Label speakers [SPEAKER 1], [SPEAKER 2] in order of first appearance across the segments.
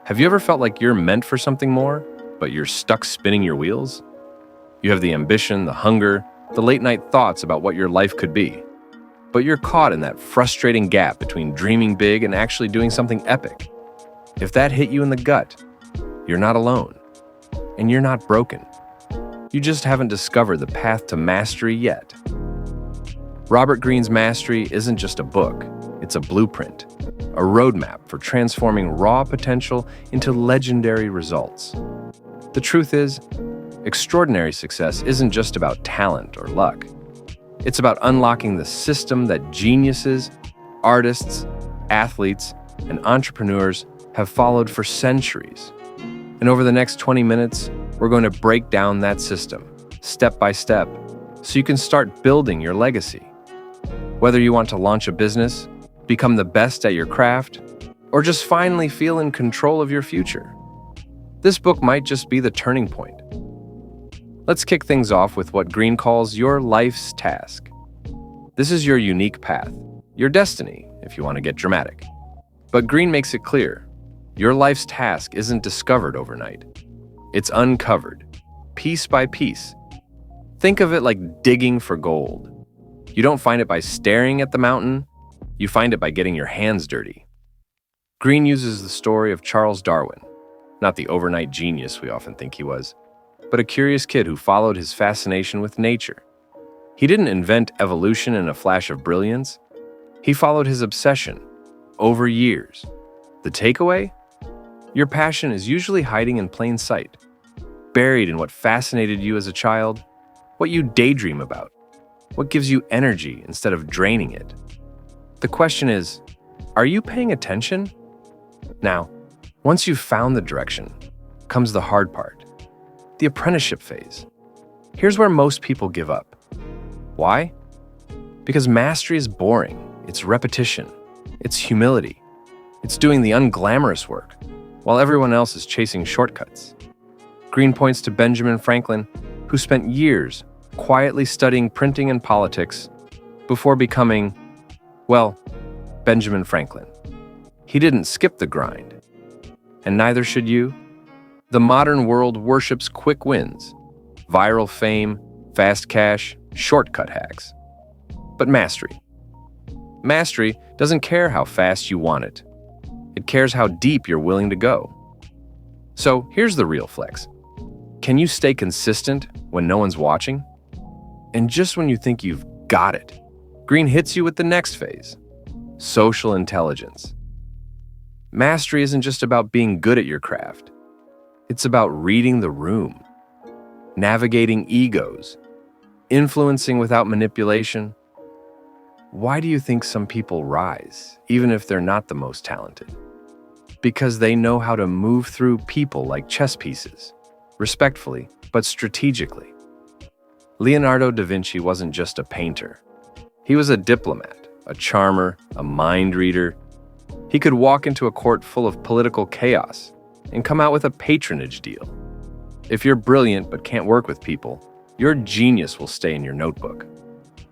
[SPEAKER 1] Have you ever felt like you're meant for something more, but you're stuck spinning your wheels? You have the ambition, the hunger, the late-night thoughts about what your life could be, but you're caught in that frustrating gap between dreaming big and actually doing something epic. If that hit you in the gut, you're not alone, and you're not broken. You just haven't discovered the path to mastery yet. Robert Greene's Mastery isn't just a book, it's a blueprint, a roadmap for transforming raw potential into legendary results. The truth is, extraordinary success isn't just about talent or luck. It's about unlocking the system that geniuses, artists, athletes, and entrepreneurs have followed for centuries. And over the next 20 minutes, we're going to break down that system, step by step, so you can start building your legacy. Whether you want to launch a business, become the best at your craft, or just finally feel in control of your future, this book might just be the turning point. Let's kick things off with what Greene calls your life's task. This is your unique path, your destiny, if you want to get dramatic. But Greene makes it clear, your life's task isn't discovered overnight. It's uncovered, piece by piece. Think of it like digging for gold. You don't find it by staring at the mountain, you find it by getting your hands dirty. Greene uses the story of Charles Darwin, not the overnight genius we often think he was, but a curious kid who followed his fascination with nature. He didn't invent evolution in a flash of brilliance. He followed his obsession over years. The takeaway? Your passion is usually hiding in plain sight, buried in what fascinated you as a child, what you daydream about, what gives you energy instead of draining it. The question is, are you paying attention? Now, once you've found the direction, comes the hard part, the apprenticeship phase. Here's where most people give up. Why? Because mastery is boring, it's repetition, it's humility, it's doing the unglamorous work, while everyone else is chasing shortcuts. Greene points to Benjamin Franklin, who spent years quietly studying printing and politics before becoming, well, Benjamin Franklin. He didn't skip the grind, and neither should you. The modern world worships quick wins, viral fame, fast cash, shortcut hacks. But mastery doesn't care how fast you want it. It cares how deep you're willing to go. So here's the real flex. Can you stay consistent when no one's watching? And just when you think you've got it, Greene hits you with the next phase, social intelligence. Mastery isn't just about being good at your craft. It's about reading the room, navigating egos, influencing without manipulation. Why do you think some people rise, even if they're not the most talented? Because they know how to move through people like chess pieces, respectfully, but strategically. Leonardo da Vinci wasn't just a painter. He was a diplomat, a charmer, a mind reader. He could walk into a court full of political chaos and come out with a patronage deal. If you're brilliant but can't work with people, your genius will stay in your notebook.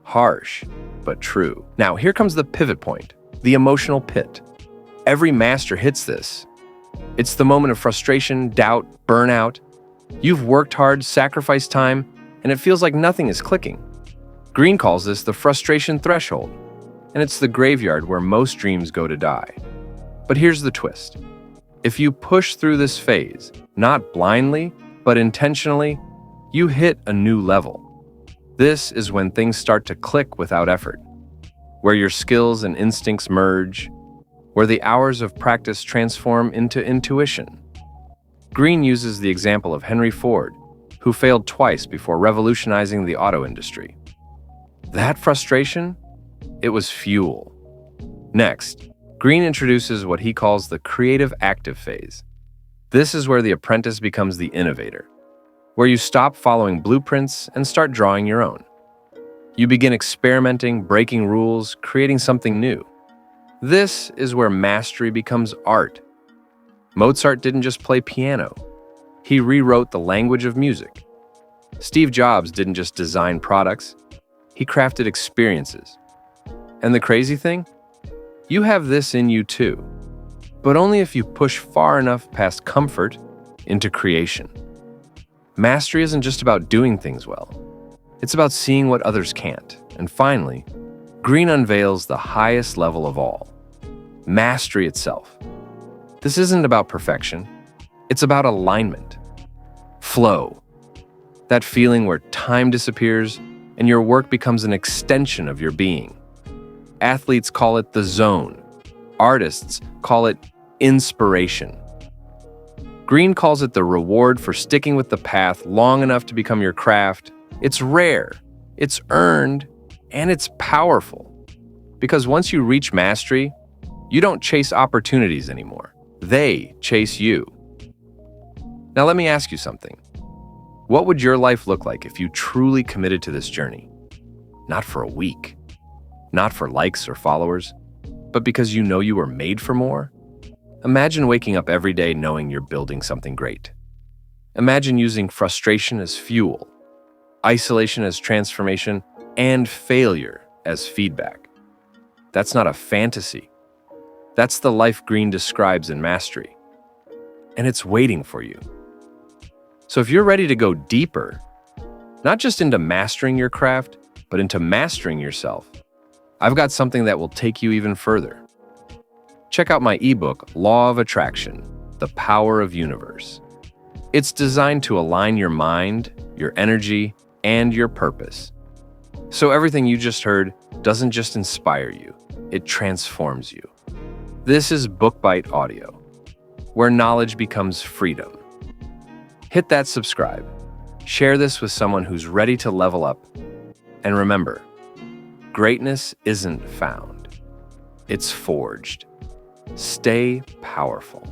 [SPEAKER 1] Harsh, but true. Now, here comes the pivot point, the emotional pit. Every master hits this. It's the moment of frustration, doubt, burnout. You've worked hard, sacrificed time, and it feels like nothing is clicking. Greene calls this the frustration threshold, and it's the graveyard where most dreams go to die. But here's the twist. If you push through this phase, not blindly, but intentionally, you hit a new level. This is when things start to click without effort, where your skills and instincts merge, where the hours of practice transform into intuition. Greene uses the example of Henry Ford, who failed twice before revolutionizing the auto industry. That frustration? It was fuel. Next, Greene introduces what he calls the creative active phase. This is where the apprentice becomes the innovator, where you stop following blueprints and start drawing your own. You begin experimenting, breaking rules, creating something new. This is where mastery becomes art. Mozart didn't just play piano. He rewrote the language of music. Steve Jobs didn't just design products. He crafted experiences. And the crazy thing? You have this in you too. but only if you push far enough past comfort into creation. Mastery isn't just about doing things well. It's about seeing what others can't. And finally, Greene unveils the highest level of all, mastery itself. This isn't about perfection. It's about alignment, flow, that feeling where time disappears and your work becomes an extension of your being. Athletes call it the zone. Artists call it inspiration. Greene calls it the reward for sticking with the path long enough to become your craft. It's rare, it's earned, and it's powerful. Because once you reach mastery, you don't chase opportunities anymore. They chase you. Now let me ask you something. What would your life look like if you truly committed to this journey? Not for a week, not for likes or followers, but because you know you were made for more? Imagine waking up every day knowing you're building something great. Imagine using frustration as fuel, isolation as transformation, and failure as feedback. That's not a fantasy. That's the life Greene describes in Mastery. And it's waiting for you. So if you're ready to go deeper, not just into mastering your craft, but into mastering yourself, I've got something that will take you even further. Check out my ebook, Law of Attraction, The Power of Universe. It's designed to align your mind, your energy, and your purpose. So everything you just heard doesn't just inspire you, it transforms you. This is BookBite Audio, where knowledge becomes freedom. Hit that subscribe. Share this with someone who's ready to level up. And remember, greatness isn't found, it's forged. Stay powerful.